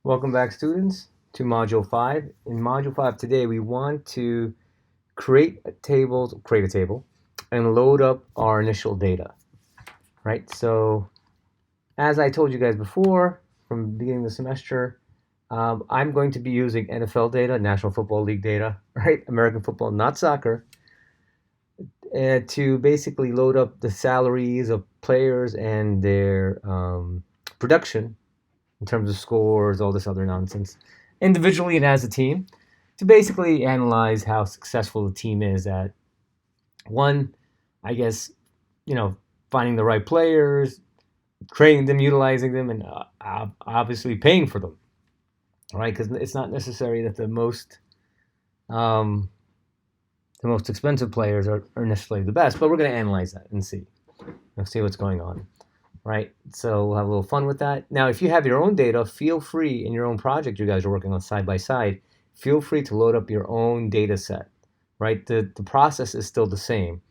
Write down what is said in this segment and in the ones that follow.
Welcome back, students, to Module 5. In Module 5 today, we want to create a table, and load up our initial data, right? So, as I told you guys before, from the beginning of the semester, I'm going to be using NFL data, National Football League data, right? American football, not soccer, to basically load up the salaries of players and their production in terms of scores, all this other nonsense, individually and as a team, to basically analyze how successful the team is at one, I guess, you know, finding the right players, training them, utilizing them, and obviously paying for them, right? Because it's not necessary that um, the most expensive players are necessarily the best, but we're going to analyze that and see. Let's see what's going on. Right? So we'll have a little fun with that. Now, if you have your own data, feel free in your own project you guys are working on side by side, feel free to load up your own data set, right? The process is still the same,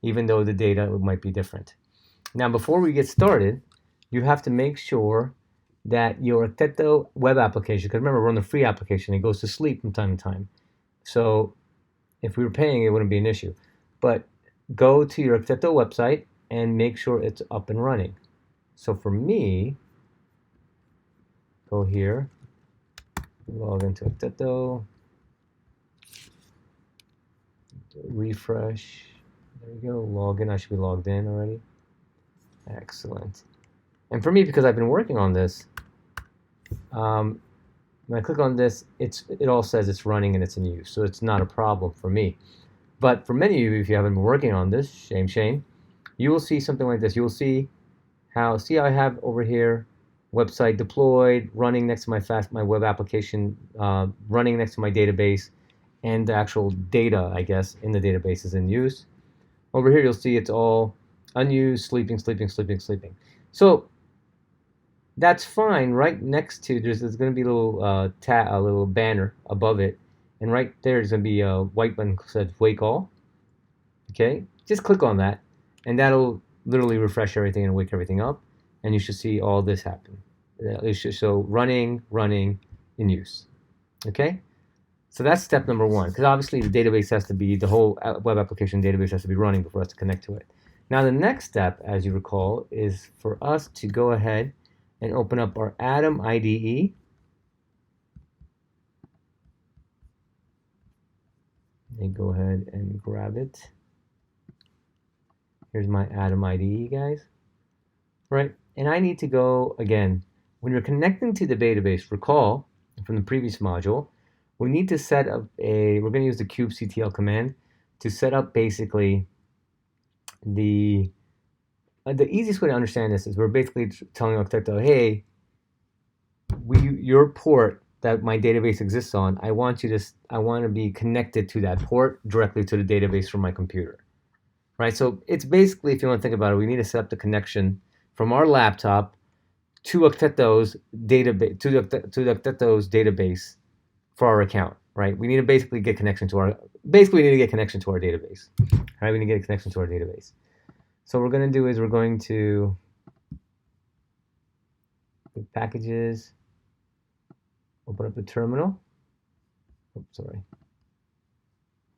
even though the data might be different. Now, before we get started, you have to make sure that your Okteto web application, because remember, we're on the free application, it goes to sleep from time to time. So if we were paying, it wouldn't be an issue. But go to your Okteto website and make sure it's up and running. So for me, go here, log into Okteto, refresh. There we go, log in. I should be logged in already. Excellent. And for me, because I've been working on this, when I click on this, it all says it's running and it's in use, so it's not a problem for me. But for many of you, if you haven't been working on this, shame, you will see something like this. You will see how I have over here website deployed, running next to my web application, running next to my database, and the actual data, I guess, in the database is in use. Over here, you'll see it's all unused, sleeping. So that's fine. Right next to there's going to be a little a little banner above it, and right there is going to be a white button that says "Wake All." Okay, just click on that, and that'll literally refresh everything and wake everything up, and you should see all this happen. It should show running in use. Okay, so that's step number one, because obviously the database has to be, the whole web application database has to be running before us to connect to it. Now the next step, as you recall, is for us to go ahead and open up our Atom IDE. And go ahead and grab it. Here's my Atom IDE, guys. Right, and I need to go, again, when you're connecting to the database, recall from the previous module, we need to set up we're going to use the kubectl command to set up basically the easiest way to understand this is we're basically telling Okteto, hey, your port that my database exists on, I want to be connected to that port directly to the database from my computer. Right? So it's basically, if you want to think about it, we need to set up the connection from our laptop to Okteto's database database for our account. Right? We need to basically get connection to our database. Right? We need to get a connection to our database. So what we're going to do is we're going to the packages, open up the terminal.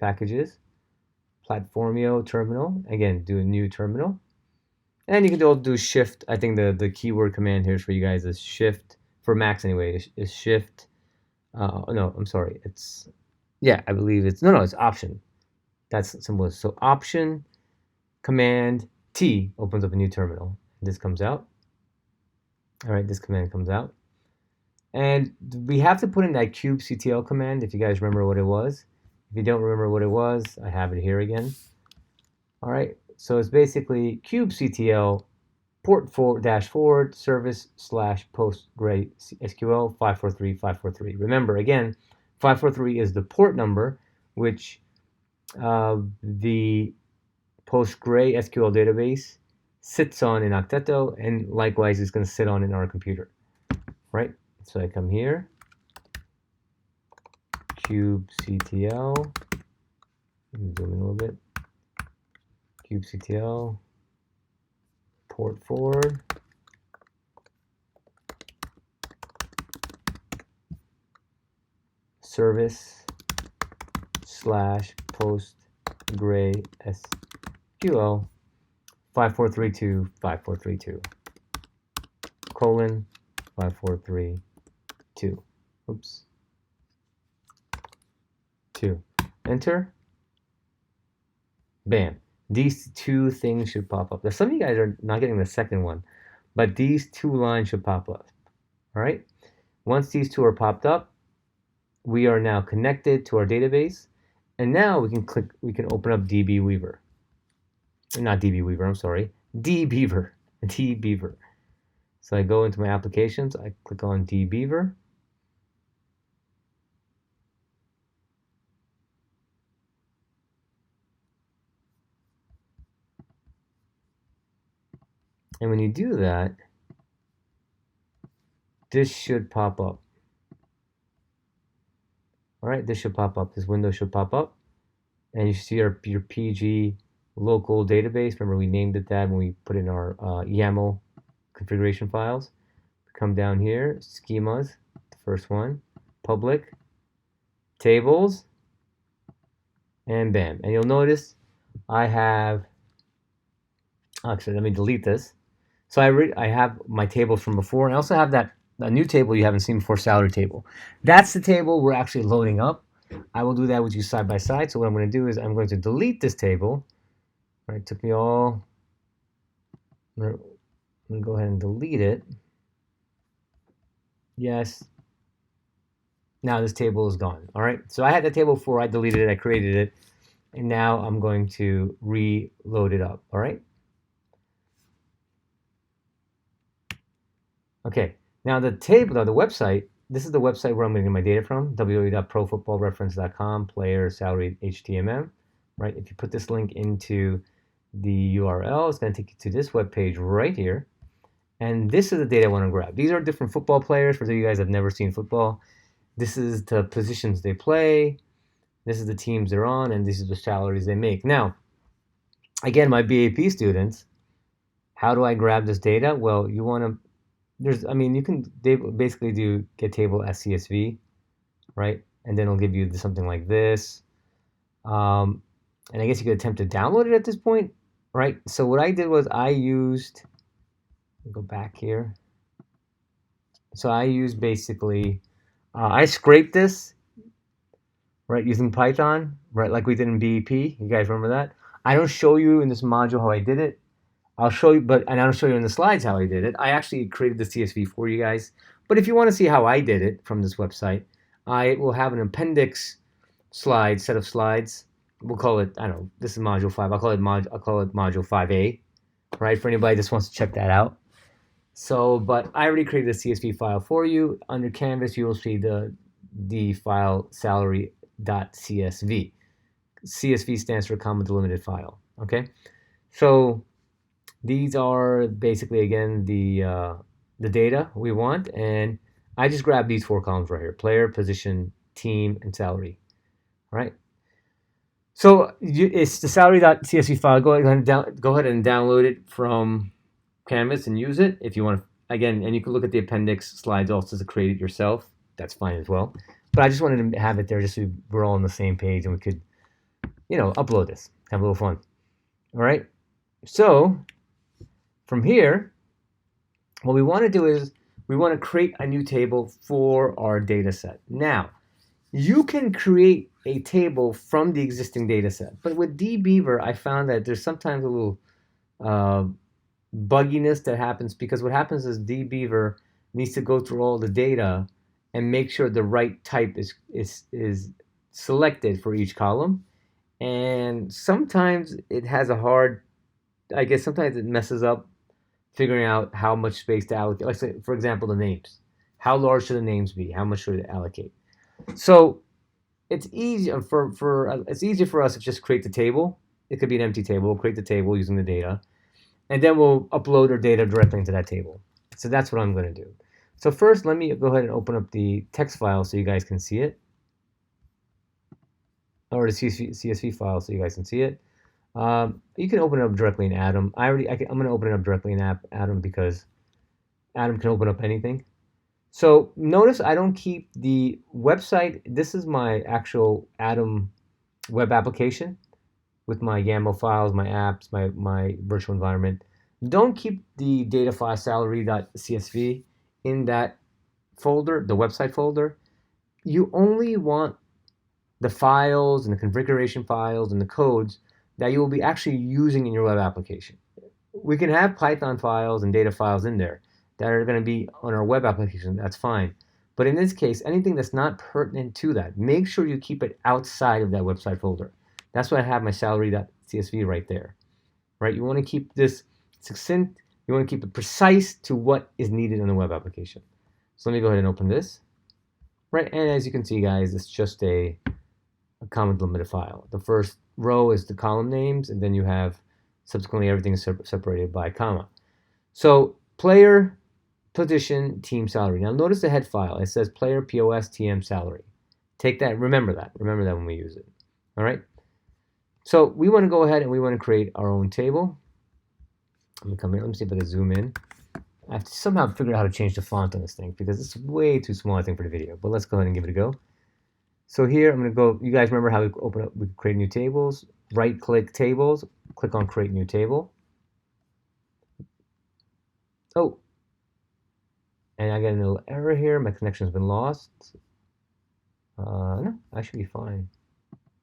Packages, Platformio terminal. Again, do a new terminal. And you can all do shift. I think the keyword command here for you guys is shift, for Macs anyway, is shift. No, I'm sorry. I believe it's option. That's simple. So option, command, T opens up a new terminal. This comes out. All right, this command comes out. And we have to put in that kubectl command if you guys remember what it was. If you don't remember what it was, I have it here again. All right, so it's basically kubectl port /forward service /postgresql 543. Remember, again, 543 is the port number which the PostgreSQL database sits on in Okteto, and likewise is going to sit on in our computer, right? So I come here, kubectl, zoom in a little bit, kubectl, port forward, service slash PostgreSQL 5432 5432 colon 5432. Oops. 2. Enter. Bam. These two things should pop up. Now, some of you guys are not getting the second one, but these two lines should pop up. All right. Once these two are popped up, we are now connected to our database, and now we can open up dbweaver. Not dbweaver, I'm sorry, dbeaver. dbeaver. So I go into my applications, I click on dbeaver. And when you do that, this should pop up. All right, this should pop up. This window should pop up, and you see your PG local database. Remember, we named it that when we put in our YAML configuration files. Come down here, schemas, the first one, public, tables, and bam. And you'll notice I have, actually, let me delete this. So I have my tables from before, and I also have a new table you haven't seen before, salary table. That's the table we're actually loading up. I will do that with you side by side. So what I'm going to do is I'm going to delete this table. All right, it took me all. I'm going to go ahead and delete it. Yes. Now this table is gone. All right. So I had the table before. I deleted it. I created it, and now I'm going to reload it up. All right. Okay. Now the table, now the website, this is the website where I'm getting my data from, www.profootballreference.com, player, salary, HTML, right? If you put this link into the URL, it's going to take you to this web page right here. And this is the data I want to grab. These are different football players. For those of you guys that have never seen football, this is the positions they play, this is the teams they're on, and these are the salaries they make. Now, again, my BAP students, how do I grab this data? Well, you want to, you can basically do get table as CSV, right? And then it'll give you something like this. And I guess you could attempt to download it at this point, right? So what I did was I used, go back here. So I used basically, I scraped this, right, using Python, right, like we did in BEP. You guys remember that? I don't show you in this module how I did it. I'll show you, and I don't show you in the slides how I did it. I actually created the CSV for you guys. But if you want to see how I did it from this website, I will have an appendix set of slides. We'll call it, I don't know, this is module 5. I'll call it module 5A, right, for anybody that just wants to check that out. So, but I already created a CSV file for you. Under Canvas, you will see the file salary.csv. CSV stands for comma delimited file. Okay, so these are basically, again, the data we want, and I just grabbed these 4 columns right here: player, position, team, and salary. All right. So it's the salary.csv file. Go ahead and download it from Canvas and use it if you want to. Again, and you can look at the appendix slides also to create it yourself. That's fine as well. But I just wanted to have it there just so we're all on the same page and we could, upload this, have a little fun. All right. So from here, what we want to do is we want to create a new table for our data set. Now, you can create a table from the existing data set, but with dbeaver, I found that there's sometimes a little bugginess that happens, because what happens is dbeaver needs to go through all the data and make sure the right type is selected for each column. And sometimes it has a hard, I guess sometimes it messes up figuring out how much space to allocate. Let's say, for example, the names. How large should the names be? How much should it allocate? So it's easier it's easier for us to just create the table. It could be an empty table. We'll create the table using the data, and then we'll upload our data directly into that table. So that's what I'm going to do. So first, let me go ahead and open up the text file so you guys can see it, or the CSV file so you guys can see it. You can open it up directly in Atom. I'm going to open it up directly in Atom because Atom can open up anything. So notice I don't keep the website. This is my actual Atom web application with my YAML files, my apps, my virtual environment. Don't keep the data file salary.csv in that folder, the website folder. You only want the files and the configuration files and the codes that you will be actually using in your web application. We can have Python files and data files in there that are going to be on our web application. That's fine. But in this case, anything that's not pertinent to that, make sure you keep it outside of that website folder. That's why I have my salary.csv right there. Right? You want to keep this succinct. You want to keep it precise to what is needed in the web application. So let me go ahead and open this. Right, and as you can see, guys, it's just a comment delimited file. The first row is the column names, and then you have subsequently everything is separated by comma. So player, position, team salary. Now notice the head file. It says player POS TM salary. Take that. Remember that. Remember that when we use it. All right. So we want to go ahead and we want to create our own table. Let me come here. Let me see if I can zoom in. I have to somehow figure out how to change the font on this thing because it's way too small, I think, for the video. But let's go ahead and give it a go. So here I'm going to go. You guys remember how we open up? We create new tables. Right-click tables. Click on Create New Table. Oh, and I get a little error here. My connection's been lost. No, I should be fine.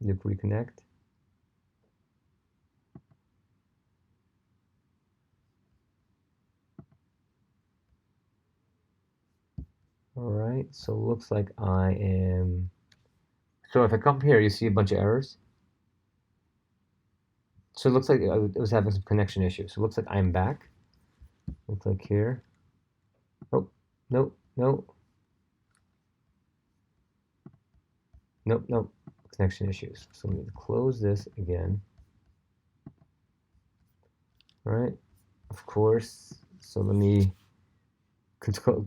Loop reconnect. All right, so it looks like I am. So if I come here, you see a bunch of errors. So it looks like I was having some connection issues. So it looks like I'm back. We'll click here. Oh, nope, nope. Nope, nope. Connection issues. So let me close this again. All right, of course. So let me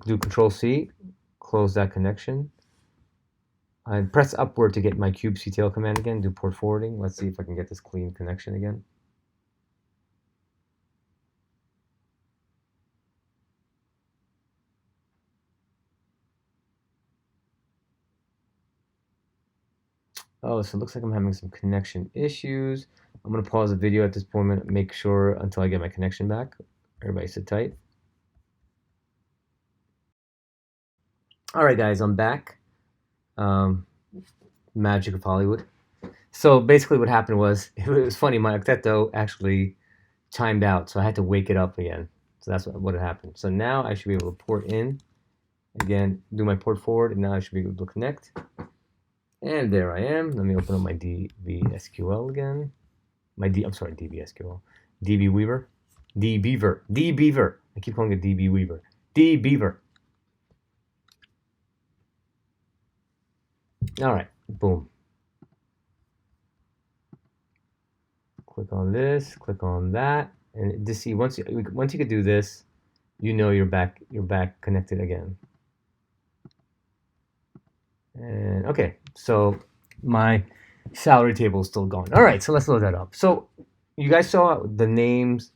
do Control C, close that connection. I press upward to get my kubectl command again, do port forwarding. Let's see if I can get this clean connection again. Oh, so it looks like I'm having some connection issues. I'm going to pause the video at this point and make sure until I get my connection back. Everybody sit tight. All right, guys, I'm back. Magic of Hollywood. So basically what happened was, it was funny, my Okteto actually timed out, so I had to wake it up again. So that's what happened. So now I should be able to port in, again, do my port forward, and now I should be able to connect. And there I am. Let me open up my DBSQL again. DBSQL. DBweaver. DBeaver. I keep calling it DBweaver. DBeaver. All right, boom. Click on this, click on that, and to see once you can do this, you know you're back connected again. And okay, so my salary table is still going. All right, so let's load that up. So you guys saw the names,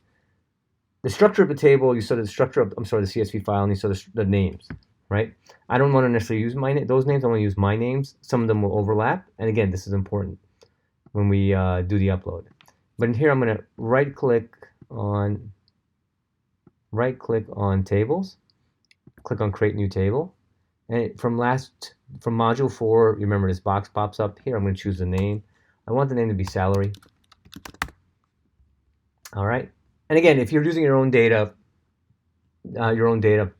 the structure of the table. You saw the structure of the CSV file, and you saw the names, right? I don't want to necessarily use those names. I want to use my names. Some of them will overlap, and again, this is important when we do the upload. But in here, I'm going to right click on tables, click on create new table, and from module 4, you remember this box pops up here. I'm going to choose the name. I want the name to be salary. All right. And again, if you're using your own data,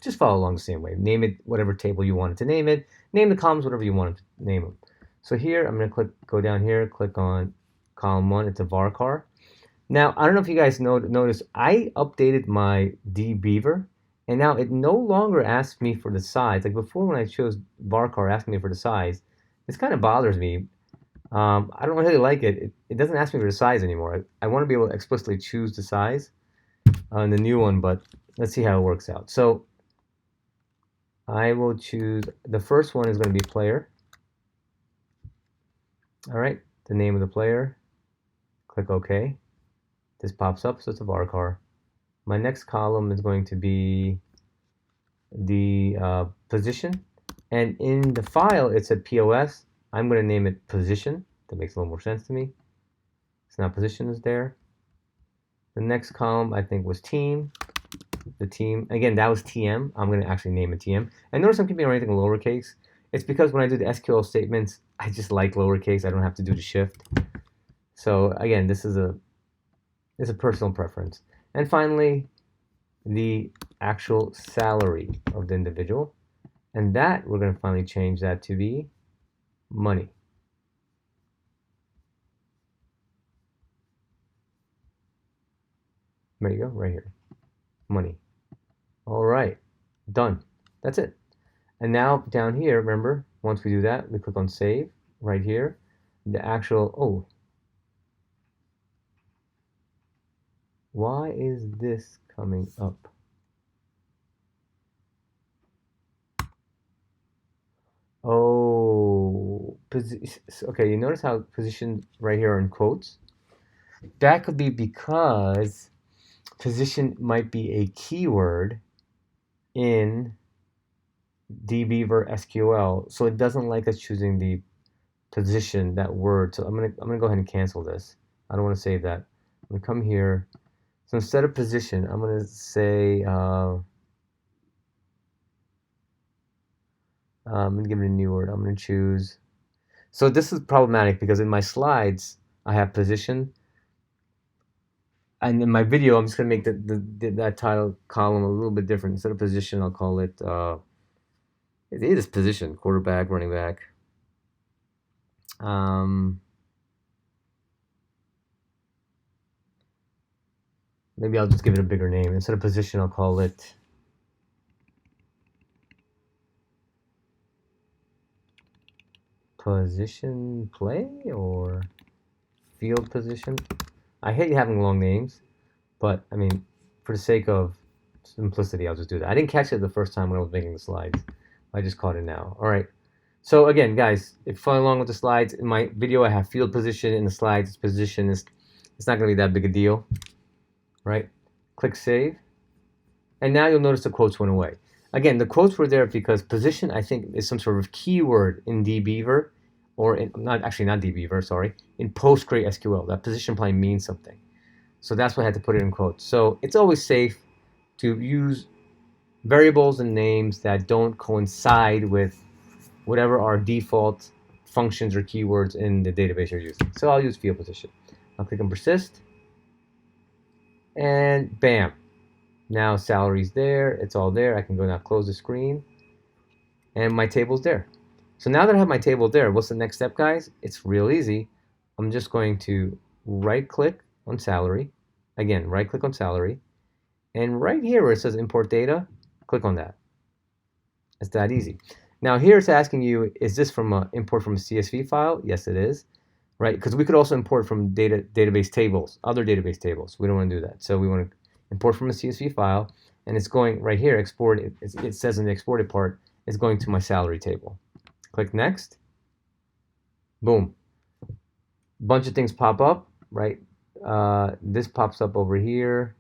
just follow along the same way. Name it whatever table you wanted to name it. Name the columns whatever you want to name them. So here, I'm going to go down here, click on column 1. It's a varchar. Now, I don't know if you guys noticed, I updated my dbeaver, and now it no longer asks me for the size. Like before, when I chose varchar, asking me for the size. This kind of bothers me. I don't really like it. It doesn't ask me for the size anymore. I want to be able to explicitly choose the size on the new one, but let's see how it works out. So I will choose, the first one is going to be player. All right, the name of the player. Click OK. This pops up, so it's a varchar. My next column is going to be the position, and in the file it said POS. I'm going to name it position. That makes a little more sense to me. So now position is there. The next column I think was team. The team, again, that was TM. I'm going to actually name it TM. And notice I'm keeping everything lowercase. It's because when I do the SQL statements, I just like lowercase. I don't have to do the shift. So again, this is a personal preference. And finally, the actual salary of the individual. And that, we're going to finally change that to be money. There you go, right here. Money. All right, done. That's it. And now down here, remember, once we do that, we click on save right here. The actual, oh, why is this coming up? Oh, okay, you notice how position right here are in quotes? That could be because position might be a keyword in dbeaver SQL, so it doesn't like us choosing the position, that word. So I'm gonna go ahead and cancel this. I don't want to save that. I'm gonna come here. So instead of position, I'm gonna say I'm gonna give it a new word. I'm gonna choose. So this is problematic because in my slides I have position, and in my video I'm just gonna make that title column a little bit different. Instead of position, I'll call it it is position, quarterback, running back. Maybe I'll just give it a bigger name. Instead of position, I'll call it position play or field position. I hate having long names, but I mean, for the sake of simplicity, I'll just do that. I didn't catch it the first time when I was making the slides. I just caught it now. All right. So again, guys, if you follow along with the slides, in my video I have field position, in the slides it's position. It's not going to be that big a deal, right? Click save, and now you'll notice the quotes went away. Again, the quotes were there because position, I think, is some sort of keyword in dbeaver, or in, not dbeaver, sorry, in PostgreSQL. That position probably means something. So that's why I had to put it in quotes. So it's always safe to use variables and names that don't coincide with whatever our default functions or keywords in the database you're using. So I'll use field position. I'll click on persist, and bam. Now salary's there, it's all there. I can go now close the screen, and my table's there. So now that I have my table there, what's the next step, guys? It's real easy. I'm just going to right-click on salary. Again, right-click on salary. And right here where it says import data, click on that. It's that easy. Now here it's asking you, is this from a import from a CSV file? Yes, it is, right? Because we could also import from database tables, other database tables. We don't want to do that. So we want to import from a CSV file, and it's going right here, export. It says in the exported part, it's going to my salary table. Click next. Boom. Bunch of things pop up, right? This pops up over here.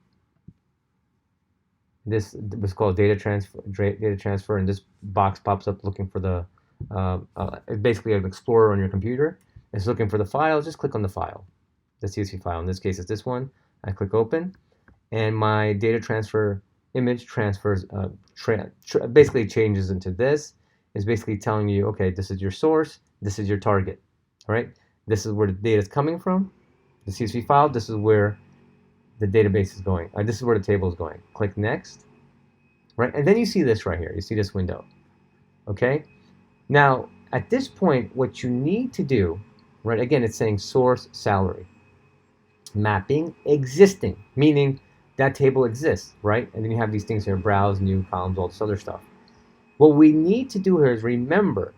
This was called data transfer, and this box pops up looking for the basically an explorer on your computer. It's looking for the file. Just click on the file, the CSV file. In this case, it's this one. I click open, and my data transfer image transfers basically changes into this. It's basically telling you, okay, this is your source, this is your target, all right? This is where the data is coming from, the CSV file. This is where the database is going. This is where the table is going. Click next, right? And then you see this right here. You see this window, okay? Now, at this point, what you need to do, right? Again, it's saying source salary. Mapping existing, meaning that table exists, right? And then you have these things here, browse, new columns, all this other stuff. What we need to do here is remember,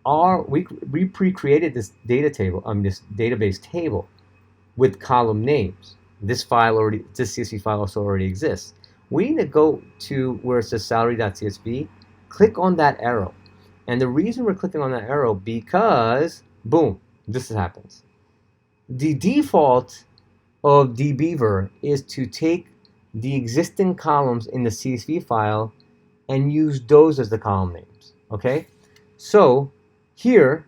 we pre-created this data table, this database table with column names. This CSV file also already exists. We need to go to where it says salary.csv, click on that arrow. And the reason we're clicking on that arrow, because, boom, this happens. The default of dbeaver is to take the existing columns in the CSV file and use those as the column names. Okay, so here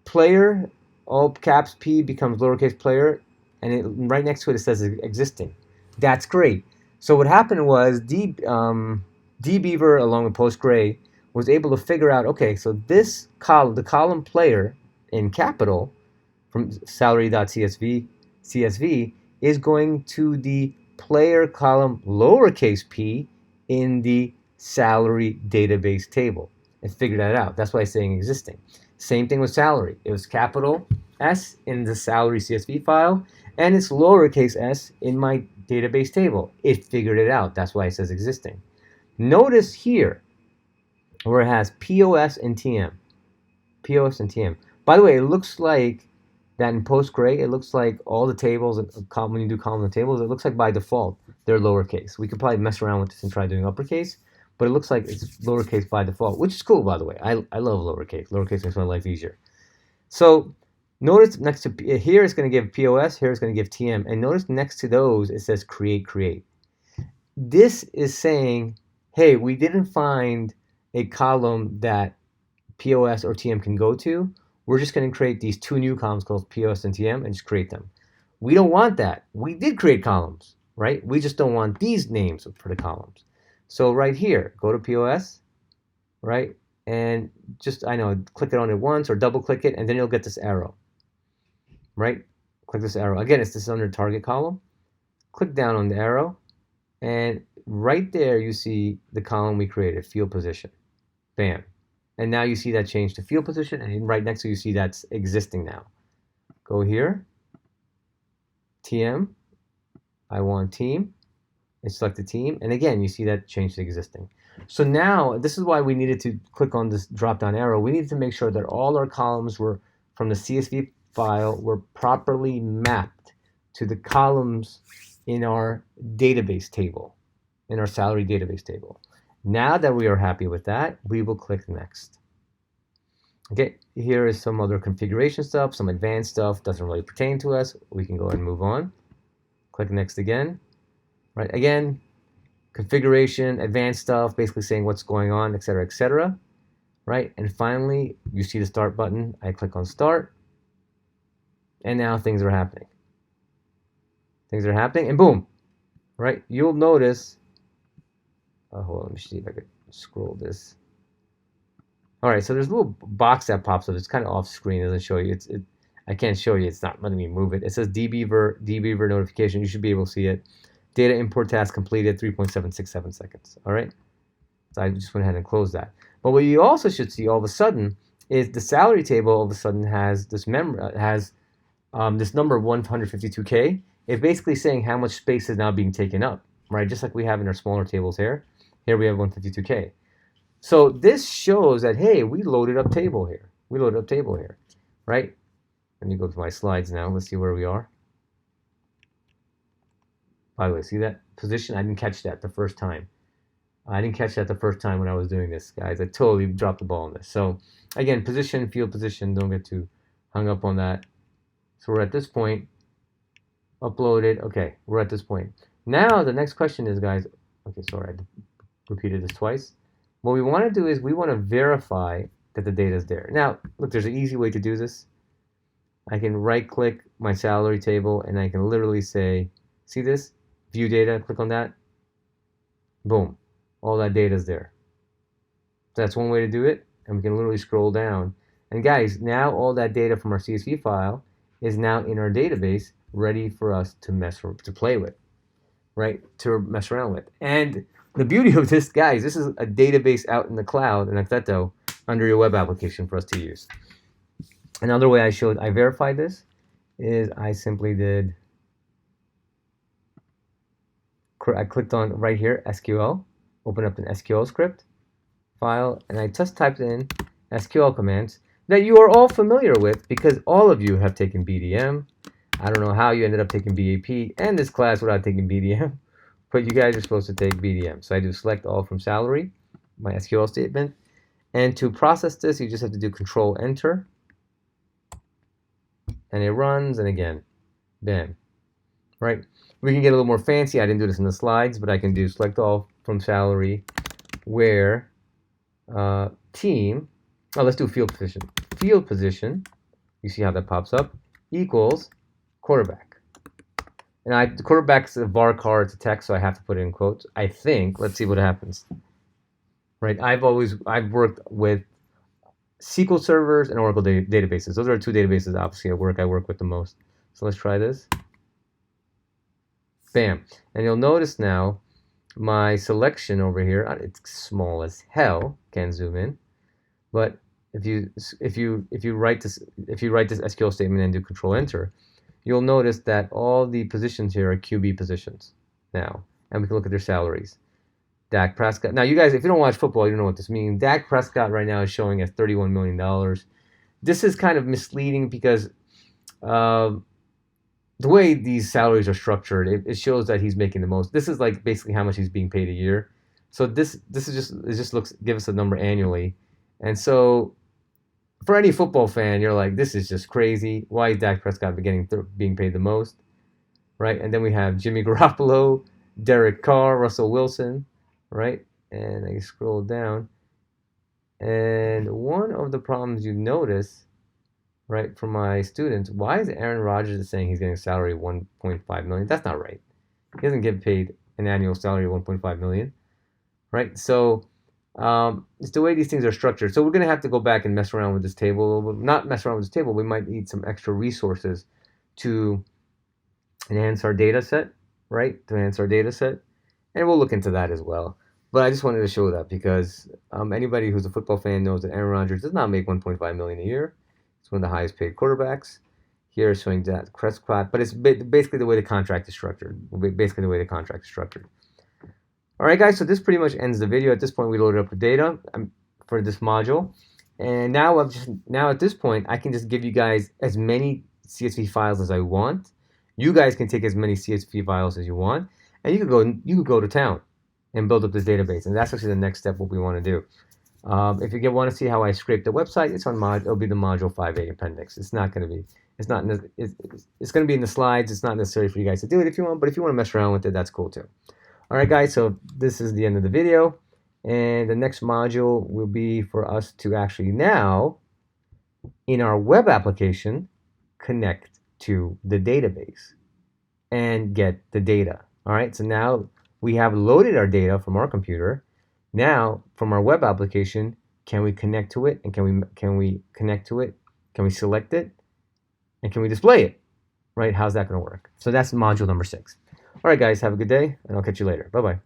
player, all caps P becomes lowercase player, and right next to it says existing. That's great. So what happened was dbeaver along with Postgre was able to figure out, okay, so this column, the column player in capital from salary.csv is going to the player column lowercase p in the salary database table. And figured that out. That's why it's saying existing. Same thing with salary. It was capital S in the salary CSV file, and it's lowercase s in my database table. It figured it out. That's why it says existing. Notice here where it has POS and TM. POS and TM. By the way, it looks like that in Postgre, it looks like all the tables, when you do column and tables, it looks like by default they're lowercase. We could probably mess around with this and try doing uppercase, but it looks like it's lowercase by default, which is cool, by the way. I love lowercase. Lowercase makes my life easier. So notice next to here it's going to give POS, here it's going to give TM, and notice next to those it says create. This is saying, hey, we didn't find a column that POS or TM can go to. We're just going to create these two new columns called POS and TM and just create them. We don't want that. We did create columns, right? We just don't want these names for the columns. So right here, go to POS, right? And just, click it on it once or double click it, and then you'll get this arrow, right? Click this arrow. Again, this is under target column. Click down on the arrow, and right there you see the column we created, field position. Bam. And now you see that change to field position, and right next to you see that's existing now. Go here, TM, I want team, and select the team, and again you see that change to existing. So now this is why we needed to click on this drop down arrow. We needed to make sure that all our columns were from the CSV file were properly mapped to the columns in our database table, in our salary database table. Now that we are happy with that, we will click next. Okay, here is some other configuration stuff, some advanced stuff, doesn't really pertain to us. We can go ahead and move on. Click next again. Right, again, configuration, advanced stuff, basically saying what's going on, etc., etc. Right, and finally, you see the start button. I click on start, and now things are happening. Things are happening, and boom, right, you'll notice, hold on, let me see if I could scroll this. All right, so there's a little box that pops up. It's kind of off screen. It doesn't show you. I can't show you. It's not letting me move it. It says dbeaver notification. You should be able to see it. Data import task completed, 3.767 seconds. All right, so I just went ahead and closed that. But what you also should see all of a sudden is the salary table all of a sudden has this number 152K. It's basically saying how much space is now being taken up, right? Just like we have in our smaller tables here. Here we have 152K. So this shows that, hey, we loaded up table here. We loaded up table here, right? Let me go to my slides now. Let's see where we are. By the way, see that position? I didn't catch that the first time. I didn't catch that the first time when I was doing this, guys. I totally dropped the ball on this. So again, position, field position, don't get too hung up on that. So we're at this point. Uploaded. Okay, we're at this point. Now the next question is, guys, okay, sorry, I repeated this twice. What we want to do is we want to verify that the data is there. Now, look, there's an easy way to do this. I can right-click my salary table, and I can literally say, see this? View data, click on that. Boom. All that data is there. So that's one way to do it, and we can literally scroll down. And guys, now all that data from our CSV file is now in our database, ready for us to play with, right? To mess around with. And the beauty of this, guys, this is a database out in the cloud in Okteto under your web application for us to use. Another way I verified this is I simply did, I clicked on right here, SQL, open up an SQL script file, and I just typed in SQL commands that you are all familiar with because all of you have taken BDM. I don't know how you ended up taking BAP and this class without taking BDM, but you guys are supposed to take BDM. So I do select all from salary, my SQL statement, and to process this, you just have to do Control Enter, and it runs, and again, bam, right? We can get a little more fancy. I didn't do this in the slides, but I can do select all from salary, where team, oh, let's do field position. Field position, you see how that pops up, equals quarterback. And the quarterback's a var car, it's a text, so I have to put it in quotes. I think, let's see what happens. Right, I've worked with SQL servers and Oracle databases. Those are two databases, obviously, at work I work with the most. So let's try this. Bam. And you'll notice now my selection over here, it's small as hell, can't zoom in, but if you write this SQL statement and do Control Enter, you'll notice that all the positions here are QB positions now, and we can look at their salaries. Dak Prescott. Now, you guys, if you don't watch football, you don't know what this means. Dak Prescott right now is showing as $31 million. This is kind of misleading because the way these salaries are structured, it shows that he's making the most. This is like basically how much he's being paid a year. So this is just give us a number annually, and so for any football fan, you're like, this is just crazy. Why is Dak Prescott being paid the most, right? And then we have Jimmy Garoppolo, Derek Carr, Russell Wilson, right? And I scroll down, and one of the problems you notice, right, for my students, why is Aaron Rodgers saying he's getting a salary of 1.5 million? That's not right. He doesn't get paid an annual salary of 1.5 million, right? So it's the way these things are structured. So we're going to have to go back and mess around with this table. Not mess around with this table. We might need some extra resources to enhance our data set, right? To enhance our data set. And we'll look into that as well. But I just wanted to show that because anybody who's a football fan knows that Aaron Rodgers does not make 1.5 million a year. It's one of the highest paid quarterbacks. Here it's showing that Prescott, but it's basically the way the contract is structured. Basically the way the contract is structured. All right, guys, so this pretty much ends the video. At this point, we loaded up the data for this module. And now at this point, I can just give you guys as many CSV files as I want. You guys can take as many CSV files as you want, and you could go to town and build up this database. And that's actually the next step, what we want to do. If you want to see how I scrape the website, it'll be the module 5A appendix. It's going to be in the slides. It's not necessary for you guys to do it if you want, but if you want to mess around with it, that's cool too. All right, guys, so this is the end of the video, and the next module will be for us to actually now, in our web application, connect to the database and get the data. All right, so now we have loaded our data from our computer. Now, from our web application, can we connect to it, and can we connect to it? Can we select it, and can we display it? Right? How's that going to work? So that's module number 6. All right, guys, have a good day, and I'll catch you later. Bye-bye.